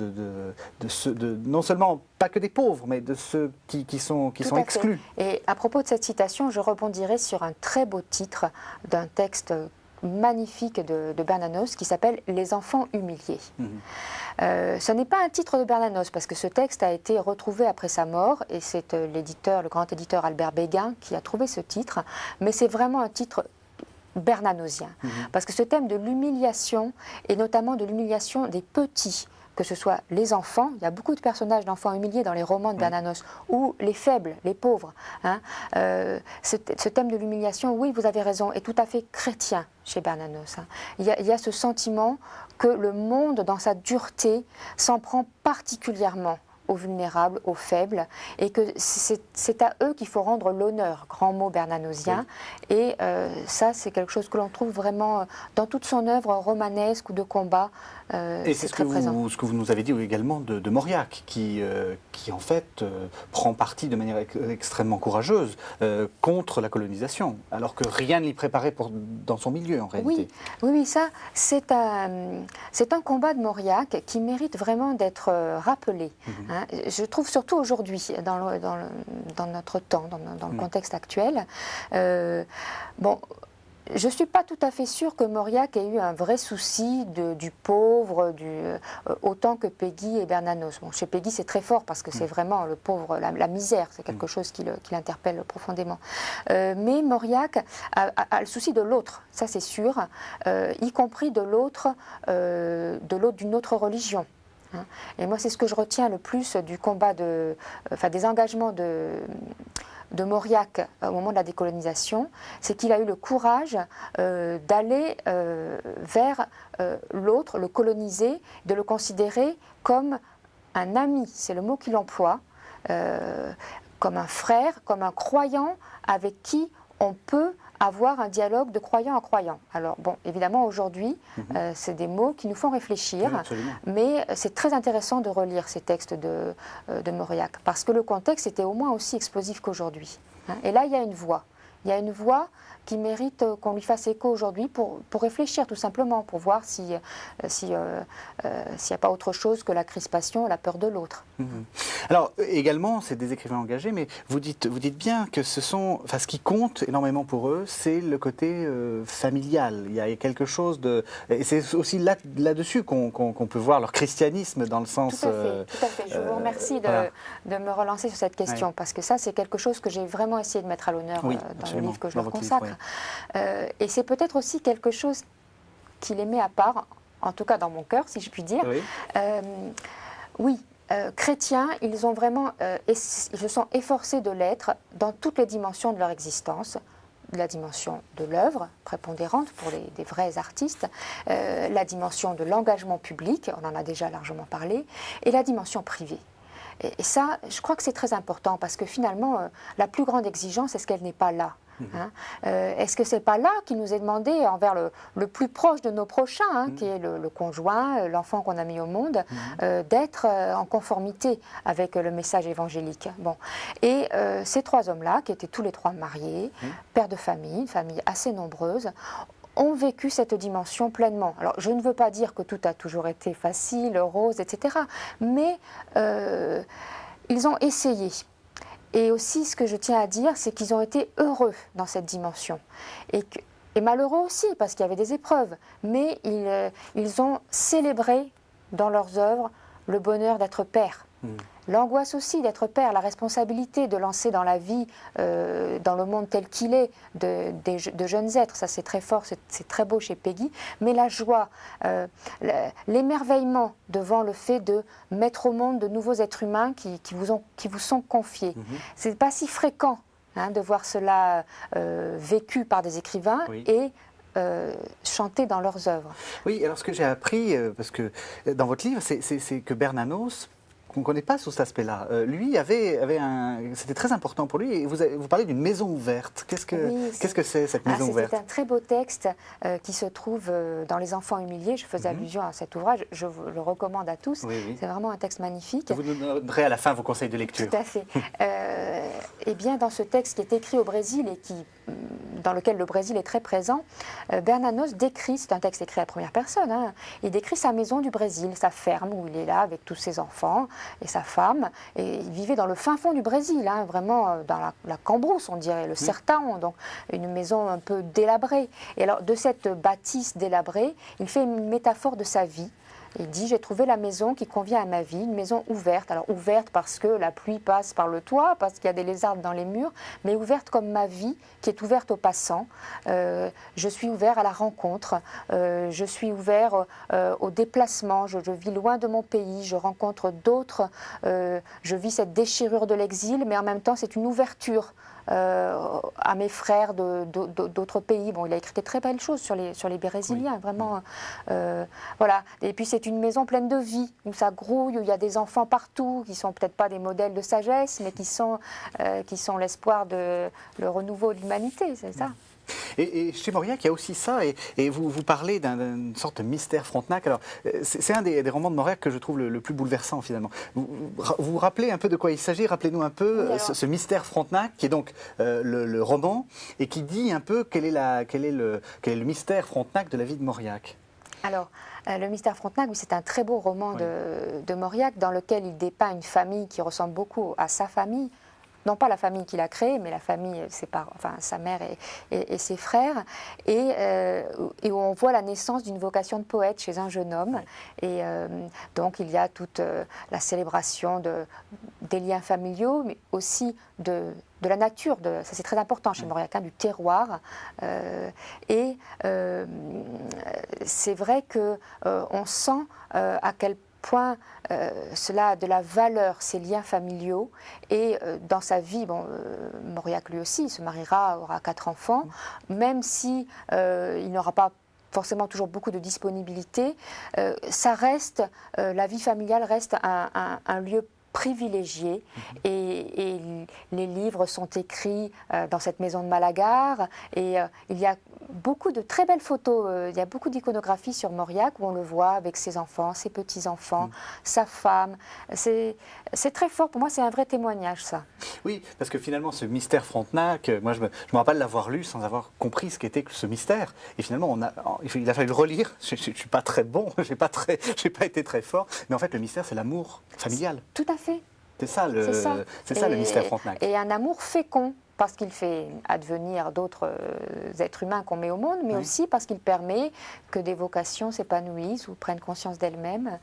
non seulement pas que des pauvres, mais de ceux qui sont exclus. Et à propos de cette citation, je rebondirai sur un très beau titre d'un texte magnifique de Bernanos qui s'appelle « Les enfants humiliés ». Ce n'est pas un titre de Bernanos parce que ce texte a été retrouvé après sa mort et c'est le grand éditeur Albert Béguin qui a trouvé ce titre, mais c'est vraiment un titre bernanosien parce que ce thème de l'humiliation et notamment de l'humiliation des petits, que ce soit les enfants, il y a beaucoup de personnages d'enfants humiliés dans les romans de Bernanos, ou les faibles, les pauvres. Ce thème de l'humiliation, oui, vous avez raison, est tout à fait chrétien chez Bernanos. Il y a ce sentiment que le monde, dans sa dureté, s'en prend particulièrement aux vulnérables, aux faibles, et que c'est à eux qu'il faut rendre l'honneur, grand mot bernanosien. Oui. Et ça, c'est quelque chose que l'on trouve vraiment dans toute son œuvre romanesque ou de combat. Et c'est ce que vous nous avez dit également de Mauriac, qui en fait prend parti de manière extrêmement courageuse contre la colonisation, alors que rien ne l'y préparait dans son milieu en réalité. Oui, ça, c'est un combat de Mauriac qui mérite vraiment d'être rappelé. Je trouve surtout aujourd'hui, dans notre temps, dans le contexte actuel. Je ne suis pas tout à fait sûre que Mauriac ait eu un vrai souci du pauvre, autant que Peggy et Bernanos. Bon, chez Peggy, c'est très fort parce que c'est vraiment le pauvre, la misère, c'est quelque chose qui l'interpelle profondément. Mais Mauriac a le souci de l'autre, ça c'est sûr, y compris de l'autre d'une autre religion. Et moi, c'est ce que je retiens le plus du combat, des engagements de Mauriac au moment de la décolonisation, c'est qu'il a eu le courage d'aller vers l'autre, le colonisé, de le considérer comme un ami, c'est le mot qu'il emploie, comme un frère, comme un croyant avec qui on peut avoir un dialogue de croyant à croyant. Alors bon, évidemment aujourd'hui, c'est des mots qui nous font réfléchir, mais c'est très intéressant de relire ces textes de Mauriac, parce que le contexte était au moins aussi explosif qu'aujourd'hui. Et là, il y a une voix. Il y a une voix qui mérite qu'on lui fasse écho aujourd'hui pour réfléchir tout simplement, pour voir s'il n'y a pas autre chose que la crispation, la peur de l'autre. Alors également, c'est des écrivains engagés, mais vous dites bien que ce qui compte énormément pour eux, c'est le côté familial. Il y a quelque chose de... Et c'est aussi là-dessus qu'on peut voir leur christianisme dans le sens... Tout à fait. Je vous remercie de me relancer sur cette question, parce que ça, c'est quelque chose que j'ai vraiment essayé de mettre à l'honneur dans le livre que je leur consacre. Et c'est peut-être aussi quelque chose qui les met à part, en tout cas dans mon cœur, si je puis dire. Chrétiens, ils se sont efforcés de l'être dans toutes les dimensions de leur existence. La dimension de l'œuvre, prépondérante pour des vrais artistes, la dimension de l'engagement public, on en a déjà largement parlé, et la dimension privée. Et ça, je crois que c'est très important parce que finalement, la plus grande exigence, est-ce qu'elle n'est pas là? Hein. Est-ce que c'est pas là qu'il nous est demandé envers le plus proche de nos prochains, hein, qui est le conjoint, l'enfant qu'on a mis au monde, d'être en conformité avec le message évangélique. Bon. Et ces trois hommes-là, qui étaient tous les trois mariés, pères de famille, une famille assez nombreuse, ont vécu cette dimension pleinement. Alors, je ne veux pas dire que tout a toujours été facile, rose, etc. Mais ils ont essayé. Et aussi, ce que je tiens à dire, c'est qu'ils ont été heureux dans cette dimension. Et malheureux aussi, parce qu'il y avait des épreuves. Mais ils ont célébré dans leurs œuvres le bonheur d'être père. L'angoisse aussi d'être père, la responsabilité de lancer dans la vie, dans le monde tel qu'il est, de jeunes êtres. Ça, c'est très fort, c'est très beau chez Peggy. Mais la joie, l'émerveillement devant le fait de mettre au monde de nouveaux êtres humains qui vous sont confiés. C'est pas si fréquent, hein, de voir cela vécu par des écrivains et chanté dans leurs œuvres. Oui, alors ce que j'ai appris, parce que dans votre livre, c'est que Bernanos, qu'on ne connaît pas sous cet aspect-là, lui c'était très important pour lui, et vous parlez d'une maison ouverte. Qu'est-ce que c'est cette maison ouverte? C'est un très beau texte qui se trouve dans Les enfants humiliés. Je faisais allusion à cet ouvrage, je vous le recommande à tous. C'est vraiment un texte magnifique. Vous nous donnerez à la fin vos conseils de lecture. Tout à fait. Et bien, dans ce texte qui est écrit au Brésil et dans lequel le Brésil est très présent, Bernanos décrit, c'est un texte écrit à la première personne, hein, il décrit sa maison du Brésil, sa ferme où il est là avec tous ses enfants et sa femme, et il vivait dans le fin fond du Brésil, hein, vraiment dans la Cambrousse, on dirait, le Sertão, donc une maison un peu délabrée. Et alors, de cette bâtisse délabrée, il fait une métaphore de sa vie. Il dit, j'ai trouvé la maison qui convient à ma vie, une maison ouverte. Alors ouverte parce que la pluie passe par le toit, parce qu'il y a des lézards dans les murs, mais ouverte comme ma vie, qui est ouverte aux passants. Je suis ouvert à la rencontre, je suis ouvert au déplacement, je vis loin de mon pays, je rencontre d'autres, je vis cette déchirure de l'exil, mais en même temps c'est une ouverture à mes frères d'autres pays. Bon, il a écrit des très belles choses sur les Brésiliens, vraiment. Voilà. Et puis c'est une maison pleine de vie, où ça grouille, où il y a des enfants partout, qui sont peut-être pas des modèles de sagesse, mais qui sont l'espoir de le renouveau de l'humanité, c'est ça. Et chez Mauriac, il y a aussi ça, et vous parlez d'une sorte de mystère Frontenac. Alors, c'est un des romans de Mauriac que je trouve le plus bouleversant, finalement. Vous vous rappelez un peu de quoi il s'agit? Rappelez-nous un peu ce mystère Frontenac, qui est donc le roman, et qui dit un peu quel est le mystère Frontenac de la vie de Mauriac. Alors, le mystère Frontenac, oui, c'est un très beau roman de Mauriac, dans lequel il dépeint une famille qui ressemble beaucoup à sa famille. Non pas la famille qu'il a créée, mais la famille, sa mère et ses frères, et où on voit la naissance d'une vocation de poète chez un jeune homme. Et donc il y a toute la célébration des liens familiaux, mais aussi de la nature, ça c'est très important chez Mauriac, hein, du terroir. Et c'est vrai qu'on sent à quel point cela a de la valeur, ces liens familiaux, et dans sa vie, Mauriac lui aussi, il se mariera, aura 4 enfants, même si il n'aura pas forcément toujours beaucoup de disponibilité, la vie familiale reste un lieu privilégié, et les livres sont écrits dans cette maison de Malagar, et il y a beaucoup de très belles photos, il y a beaucoup d'iconographie sur Mauriac où on le voit avec ses enfants, ses petits-enfants, sa femme. C'est très fort, pour moi c'est un vrai témoignage, ça. Oui, parce que finalement ce mystère Frontenac, moi je me rappelle l'avoir lu sans avoir compris ce qu'était ce mystère, et finalement il a fallu le relire. Je ne suis pas très bon, j'ai pas été très fort, mais en fait le mystère c'est l'amour familial. Tout à fait. C'est ça le mystère Frontenac. Et un amour fécond, parce qu'il fait advenir d'autres êtres humains qu'on met au monde, mais aussi parce qu'il permet que des vocations s'épanouissent ou prennent conscience d'elles-mêmes.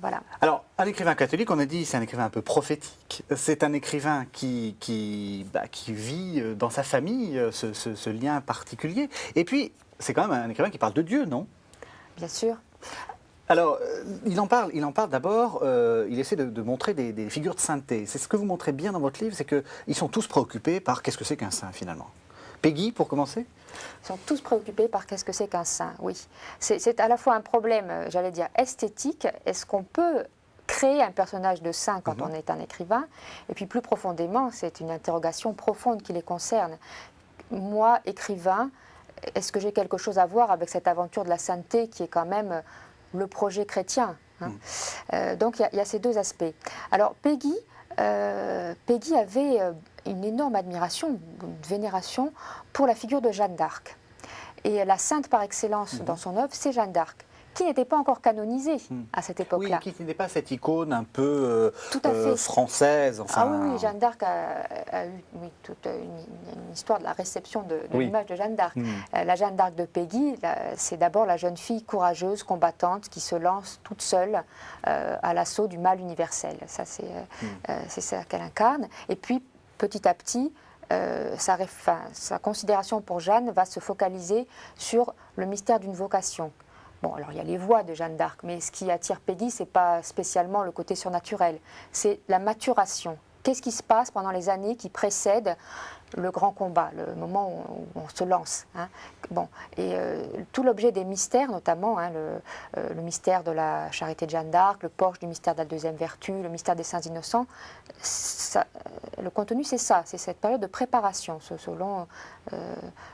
Voilà. Alors, un écrivain catholique, on a dit, c'est un écrivain un peu prophétique. C'est un écrivain qui vit dans sa famille ce lien particulier. Et puis, c'est quand même un écrivain qui parle de Dieu, non? Bien sûr. Alors, il en parle d'abord, il essaie de montrer des figures de sainteté. C'est ce que vous montrez bien dans votre livre, c'est qu'ils sont tous préoccupés par qu'est-ce que c'est qu'un saint, finalement. Peggy, pour commencer? Ils sont tous préoccupés par qu'est-ce que c'est qu'un saint, oui. C'est à la fois un problème, j'allais dire, esthétique. Est-ce qu'on peut créer un personnage de saint quand on est un écrivain? Et puis plus profondément, c'est une interrogation profonde qui les concerne. moi, écrivain, est-ce que j'ai quelque chose à voir avec cette aventure de la sainteté qui est quand même le projet chrétien, hein. Donc il y a ces deux aspects. Alors Peggy avait une énorme admiration, une vénération pour la figure de Jeanne d'Arc. Et la sainte par excellence dans son œuvre, c'est Jeanne d'Arc, qui n'était pas encore canonisée à cette époque-là. Oui, qui n'est pas cette icône un peu Tout à fait. française. Enfin... Ah oui, Jeanne d'Arc a eu toute une histoire de la réception de l'image de Jeanne d'Arc. La Jeanne d'Arc de Peggy, c'est d'abord la jeune fille courageuse, combattante, qui se lance toute seule à l'assaut du mal universel. Ça, c'est ça qu'elle incarne. Et puis, petit à petit, sa considération pour Jeanne va se focaliser sur le mystère d'une vocation. Bon, alors il y a les voix de Jeanne d'Arc, mais ce qui attire Peggy, ce n'est pas spécialement le côté surnaturel, c'est la maturation. Qu'est-ce qui se passe pendant les années qui précèdent le grand combat, le moment où on se lance, hein. Bon, et tout l'objet des mystères, notamment le mystère de la charité de Jeanne d'Arc, le porche du mystère de la deuxième vertu, le mystère des saints innocents, le contenu c'est ça, c'est cette période de préparation, ce long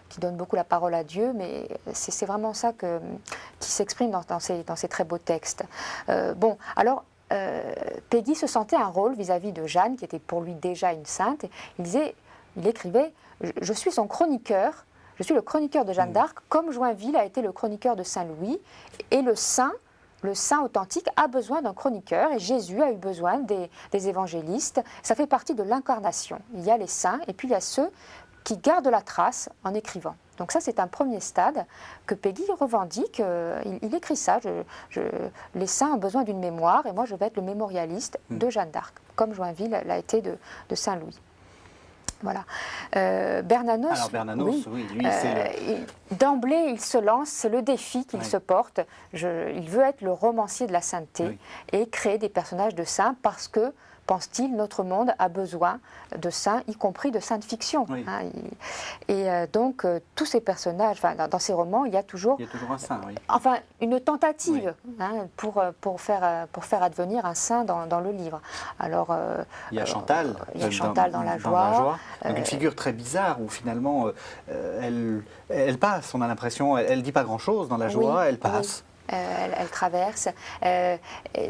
qui donne beaucoup la parole à Dieu, mais c'est vraiment ça qui s'exprime dans ces très beaux textes. Bon, alors Peggy se sentait un rôle vis-à-vis de Jeanne, qui était pour lui déjà une sainte. Il écrivait « Je suis son chroniqueur, je suis le chroniqueur de Jeanne d'Arc, comme Joinville a été le chroniqueur de Saint-Louis, et le saint authentique a besoin d'un chroniqueur, et Jésus a eu besoin des évangélistes. Ça fait partie de l'incarnation. Il y a les saints, et puis il y a ceux qui gardent la trace en écrivant. » Donc ça, c'est un premier stade que Peggy revendique. Il écrit ça, les saints ont besoin d'une mémoire, et moi je vais être le mémorialiste de Jeanne d'Arc, comme Joinville l'a été de Saint-Louis. Voilà. Bernanos, alors Bernanos, oui, lui, c'est d'emblée, il se lance, c'est le défi qu'il se porte. Il veut être le romancier de la sainteté et créer des personnages de saints parce que, pense-t-il, notre monde a besoin de saints, y compris de saintes fictions. Hein, et donc, tous ces personnages, dans ces romans, il y a toujours un saint, enfin, une tentative pour faire advenir un saint dans le livre. Alors, il y a Chantal, dans La Joie. Donc une figure très bizarre où finalement, elle passe, on a l'impression, elle ne dit pas grand-chose dans La Joie, elle passe. Elle traverse.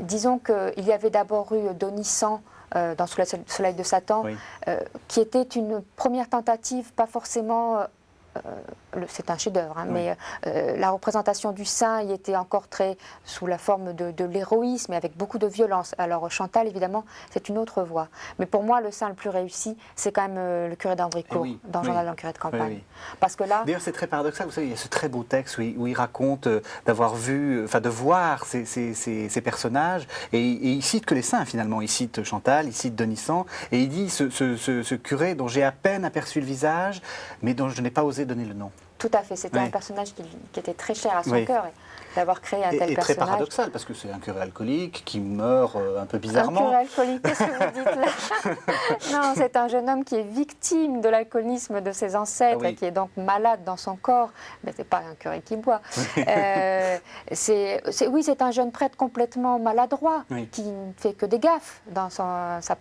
Disons qu'il y avait d'abord eu Donissan dans Sous le soleil de Satan, qui était une première tentative, pas forcément... c'est un chef-d'œuvre, mais la représentation du saint y était encore très sous la forme de l'héroïsme et avec beaucoup de violence. Alors Chantal, évidemment, c'est une autre voie. Mais pour moi, le saint le plus réussi, c'est quand même le curé d'Andricourt, dans Journal d'un curé de campagne. Parce que là... D'ailleurs, c'est très paradoxal. Vous savez, il y a ce très beau texte où il raconte de voir ces personnages, et il cite que les saints, finalement. Il cite Chantal, il cite Donissan, et il dit ce curé dont j'ai à peine aperçu le visage, mais dont je n'ai pas osé donner le nom. Tout à fait, c'était un personnage qui était très cher à son cœur, d'avoir créé un tel personnage. Et très paradoxal, parce que c'est un curé alcoolique qui meurt un peu bizarrement. Un curé alcoolique, qu'est-ce que vous dites là? Non, c'est un jeune homme qui est victime de l'alcoolisme de ses ancêtres, et qui est donc malade dans son corps, mais ce n'est pas un curé qui boit. C'est un jeune prêtre complètement maladroit, qui ne fait que des gaffes.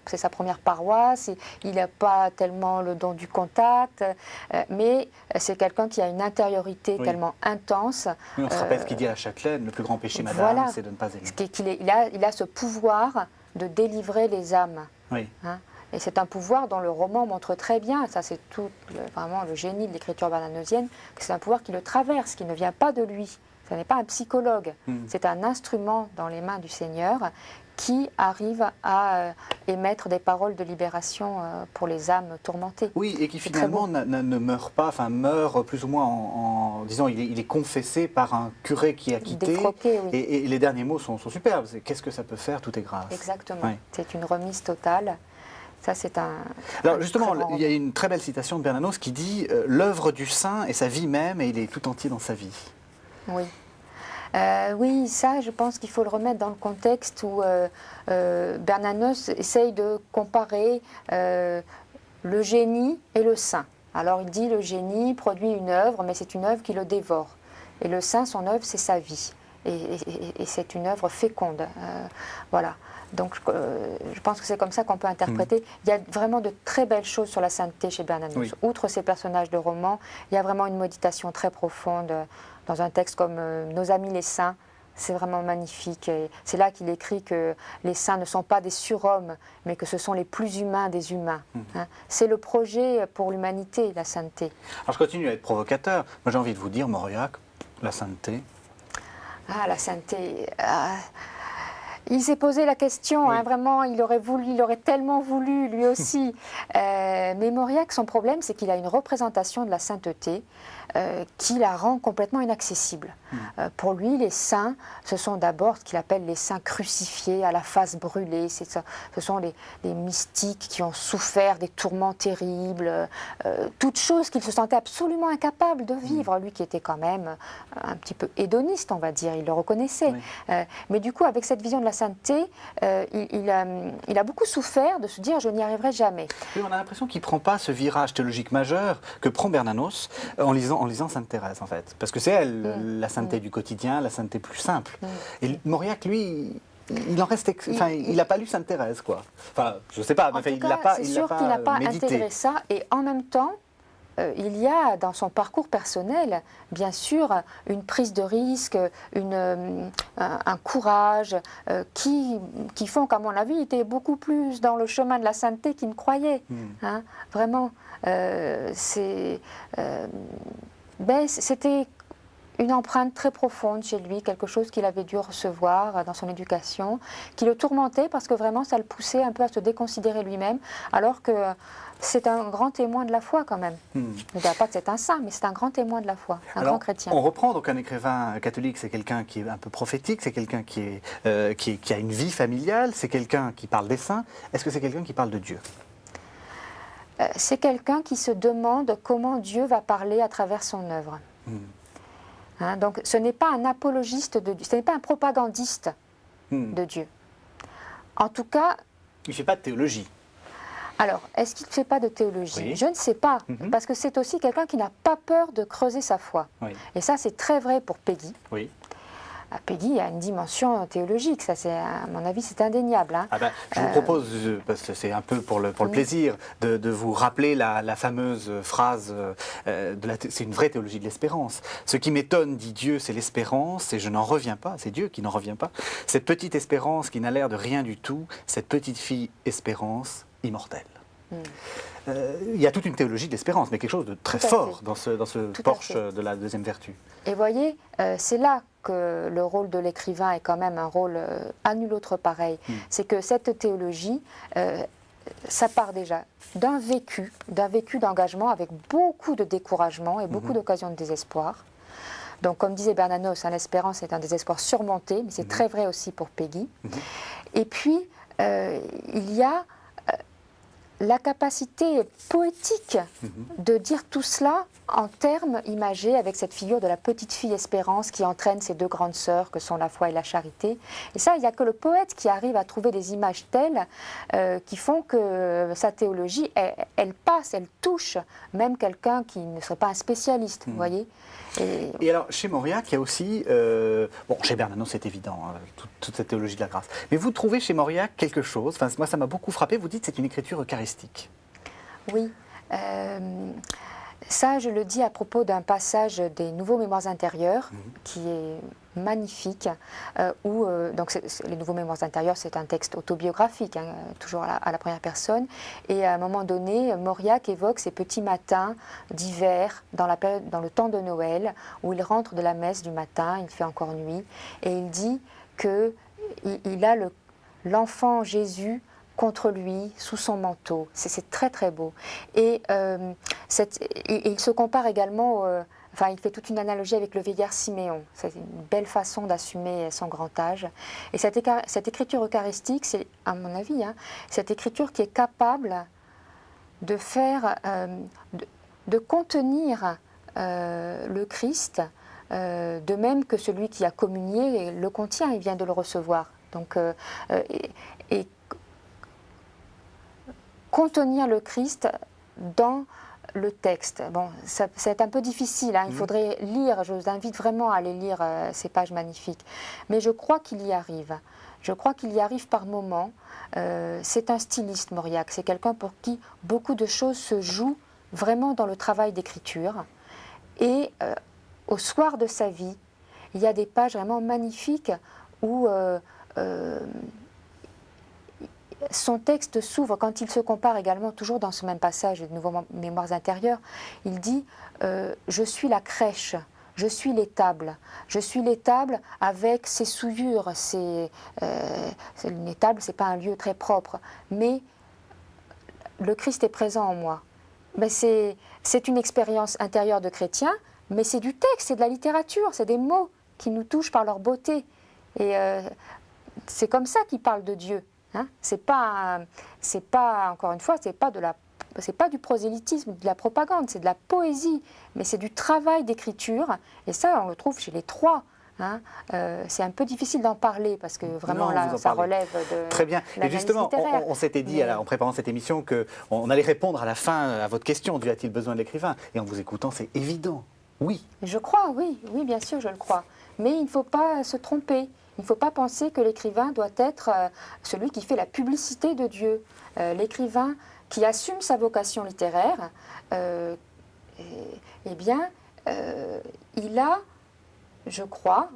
C'est sa première paroisse, il n'a pas tellement le don du contact, mais c'est quelqu'un qui a une intériorité tellement intense. On se rappelle ce qu'il dit à Châtelaine, le plus grand péché, madame, c'est de ne pas aimer. Il a ce pouvoir de délivrer les âmes. Hein, et c'est un pouvoir dont le roman montre très bien, ça c'est tout vraiment le génie de l'écriture bernanosienne, que c'est un pouvoir qui le traverse, qui ne vient pas de lui. Ce n'est pas un psychologue, c'est un instrument dans les mains du Seigneur qui arrive à émettre des paroles de libération pour les âmes tourmentées. Oui, et qui finalement ne meurt pas, enfin meurt plus ou moins en disant il est confessé par un curé qui a quitté. Défroqué, et les derniers mots sont superbes. Qu'est-ce que ça peut faire, tout est grâce. Exactement, c'est une remise totale. Ça, c'est un... Alors justement, il y a une très belle citation de Bernanos qui dit « L'œuvre du saint est sa vie même et il est tout entier dans sa vie ». Oui. Oui, ça, je pense qu'il faut le remettre dans le contexte où Bernanos essaye de comparer le génie et le saint. Alors, il dit le génie produit une œuvre, mais c'est une œuvre qui le dévore. Et le saint, son œuvre, c'est sa vie. Et c'est une œuvre féconde. Voilà. Donc je pense que c'est comme ça qu'on peut interpréter. Il y a vraiment de très belles choses sur la sainteté chez Bernanos. Oui. Outre ces personnages de romans, il y a vraiment une méditation très profonde dans un texte comme Nos amis les saints. C'est vraiment magnifique. Et c'est là qu'il écrit que les saints ne sont pas des surhommes, mais que ce sont les plus humains des humains. Hein. C'est le projet pour l'humanité, la sainteté. Alors je continue à être provocateur. Moi j'ai envie de vous dire, Mauriac, la sainteté. Ah, la sainteté. Il s'est posé la question, Oui. vraiment, il aurait tellement voulu, lui aussi. Mais Mauriac, son problème, c'est qu'il a une représentation de la sainteté qui la rend complètement inaccessible. Pour lui, les saints, ce sont d'abord ce qu'il appelle les saints crucifiés, à la face brûlée. Ce sont les mystiques qui ont souffert des tourments terribles, toutes choses qu'il se sentait absolument incapable de vivre. Lui qui était quand même un petit peu hédoniste, on va dire, il le reconnaissait. Oui. Mais du coup, avec cette vision de la sainteté, il a beaucoup souffert de se dire « je n'y arriverai jamais ». Oui, on a l'impression qu'il ne prend pas ce virage théologique majeur que prend Bernanos en lisant Sainte Thérèse, en fait. Parce que c'est elle, la sainteté du quotidien, la sainteté plus simple. Et Mauriac, lui, il en reste... Enfin, il n'a pas lu Sainte Thérèse, quoi. Enfin, je ne sais pas, mais enfin, En tout cas, c'est sûr qu'il n'a pas médité. intégré ça. Et en même temps, il y a dans son parcours personnel, bien sûr, une prise de risque, un courage qui font qu'à mon avis, il était beaucoup plus dans le chemin de la sainteté qu'il ne croyait. Hein, vraiment, c'était une empreinte très profonde chez lui, quelque chose qu'il avait dû recevoir dans son éducation, qui le tourmentait parce que vraiment ça le poussait un peu à se déconsidérer lui-même, alors que c'est un grand témoin de la foi quand même. Je ne dirais pas que c'est un saint, mais c'est un grand témoin de la foi, un grand chrétien. On reprend donc un écrivain catholique, c'est quelqu'un qui est un peu prophétique, c'est quelqu'un qui a une vie familiale, c'est quelqu'un qui parle des saints. Est-ce que c'est quelqu'un qui parle de Dieu ? C'est quelqu'un qui se demande comment Dieu va parler à travers son œuvre. Hein, donc ce n'est pas un apologiste de Dieu, ce n'est pas un propagandiste de Dieu. En tout cas... Il ne fait pas de théologie. Alors, est-ce qu'il ne fait pas de théologie ? Oui. Je ne sais pas, parce que c'est aussi quelqu'un qui n'a pas peur de creuser sa foi. Oui. Et ça, c'est très vrai pour Peggy. Oui. Peggy a une dimension théologique, ça, à mon avis, c'est indéniable. Hein. Ah ben, je vous propose, parce que c'est un peu pour le plaisir, de vous rappeler la fameuse phrase, c'est une vraie théologie de l'espérance. Ce qui m'étonne, dit Dieu, c'est l'espérance, et je n'en reviens pas, c'est Dieu qui n'en revient pas. Cette petite espérance qui n'a l'air de rien du tout, cette petite fille espérance immortelle. Il y a toute une théologie de l'espérance, mais quelque chose de très fort dans ce porche de la deuxième vertu. Et voyez, c'est là que le rôle de l'écrivain est quand même un rôle à nul autre pareil. C'est que cette théologie, ça part déjà d'un vécu d'engagement avec beaucoup de découragement et beaucoup d'occasions de désespoir. Donc, comme disait Bernanos, l'espérance est un désespoir surmonté, mais c'est très vrai aussi pour Peggy. Et puis, il y a la capacité poétique de dire tout cela en termes imagés avec cette figure de la petite fille Espérance qui entraîne ces deux grandes sœurs que sont la foi et la charité. Et ça, il n'y a que le poète qui arrive à trouver des images telles qui font que sa théologie, elle passe, elle touche même quelqu'un qui ne serait pas un spécialiste, vous voyez. Et alors, chez Mauriac, il y a aussi... bon, chez Bernanos, c'est évident, hein, toute cette théologie de la grâce. Mais vous trouvez chez Mauriac quelque chose, enfin, moi, ça m'a beaucoup frappé, vous dites que c'est une écriture eucharistique. Oui. Ça, je le dis à propos d'un passage des Nouveaux Mémoires intérieurs, qui est magnifique, où, donc les Nouveaux Mémoires intérieurs, c'est un texte autobiographique, hein, toujours à la première personne, et à un moment donné, Mauriac évoque ces petits matins d'hiver, dans le temps de Noël, où il rentre de la messe du matin, il fait encore nuit, et il dit qu'il a l'enfant Jésus contre lui, sous son manteau. C'est très très beau. Et il se compare également, enfin il fait toute une analogie avec le vieillard Siméon. C'est une belle façon d'assumer son grand âge. Et cette écriture eucharistique, c'est à mon avis, hein, cette écriture qui est capable de faire, de contenir le Christ, de même que celui qui a communié le contient, il vient de le recevoir. Donc, et contenir le Christ dans le texte. Bon, c'est un peu difficile, hein. Il faudrait lire, je vous invite vraiment à aller lire ces pages magnifiques. Mais je crois qu'il y arrive. Je crois qu'il y arrive par moments. C'est un styliste, Mauriac. C'est quelqu'un pour qui beaucoup de choses se jouent vraiment dans le travail d'écriture. Et au soir de sa vie, il y a des pages vraiment magnifiques où son texte s'ouvre quand il se compare également, toujours dans ce même passage de Nouveaux Mémoires intérieures, il dit « Je suis la crèche, je suis l'étable avec ses souillures, une étable, ce n'est pas un lieu très propre, mais le Christ est présent en moi. » C'est une expérience intérieure de chrétien, mais c'est du texte, c'est de la littérature, c'est des mots qui nous touchent par leur beauté. Et c'est comme ça qu'il parle de Dieu. Hein, c'est pas, encore une fois, c'est pas du prosélytisme, de la propagande, c'est de la poésie, mais c'est du travail d'écriture, et ça on le trouve chez les trois. Hein. C'est un peu difficile d'en parler parce que vraiment là, ça relève de très bien. Et justement, littéraire. on s'était dit en préparant cette émission qu'on allait répondre à la fin à votre question, Dieu a-t-il besoin de l'écrivain? Et en vous écoutant, c'est évident. Oui. Je crois, oui, bien sûr, je le crois. Mais il ne faut pas se tromper. Il ne faut pas penser que l'écrivain doit être celui qui fait la publicité de Dieu. L'écrivain qui assume sa vocation littéraire, eh bien, il a, je crois,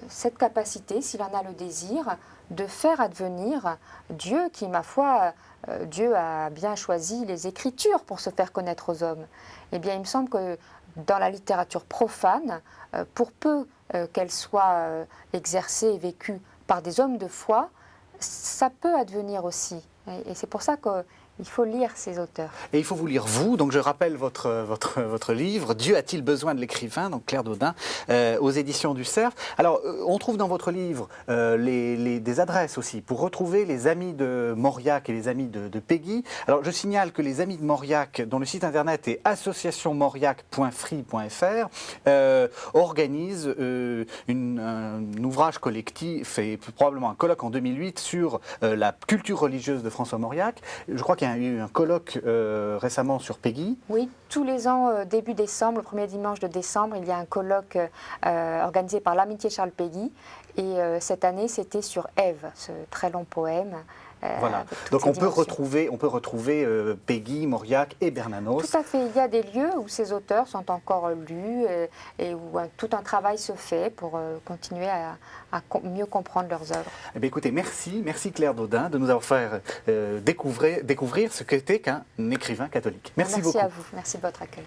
cette capacité, s'il en a le désir, de faire advenir Dieu qui, ma foi, Dieu a bien choisi les Écritures pour se faire connaître aux hommes. Eh bien, il me semble que dans la littérature profane, pour peu qu'elle soit exercée et vécue par des hommes de foi, ça peut advenir aussi. Et c'est pour ça qu'il faut lire ces auteurs. Et il faut vous lire vous, donc je rappelle votre livre, Dieu a-t-il besoin de l'écrivain, donc Claire Dodin, aux éditions du Cerf. Alors, on trouve dans votre livre des adresses aussi, pour retrouver les amis de Mauriac et les amis de Péguy. Alors, je signale que les amis de Mauriac, dont le site internet est associationmauriac.free.fr, organisent un ouvrage collectif et probablement un colloque en 2008 sur la culture religieuse de François Mauriac. Je crois qu'il y a eu un colloque récemment sur Péguy. Oui, tous les ans, début décembre, le premier dimanche de décembre, il y a un colloque organisé par l'Amitié Charles Péguy. Et cette année, c'était sur Ève, ce très long poème. Voilà. Donc on peut retrouver Péguy, Mauriac et Bernanos. Tout à fait. Il y a des lieux où ces auteurs sont encore lus et où tout un travail se fait pour continuer à mieux comprendre leurs œuvres. Eh bien, écoutez, merci Claire Dodin de nous avoir fait découvrir ce qu'était qu'un écrivain catholique. Merci beaucoup. Merci à vous. Merci de votre accueil.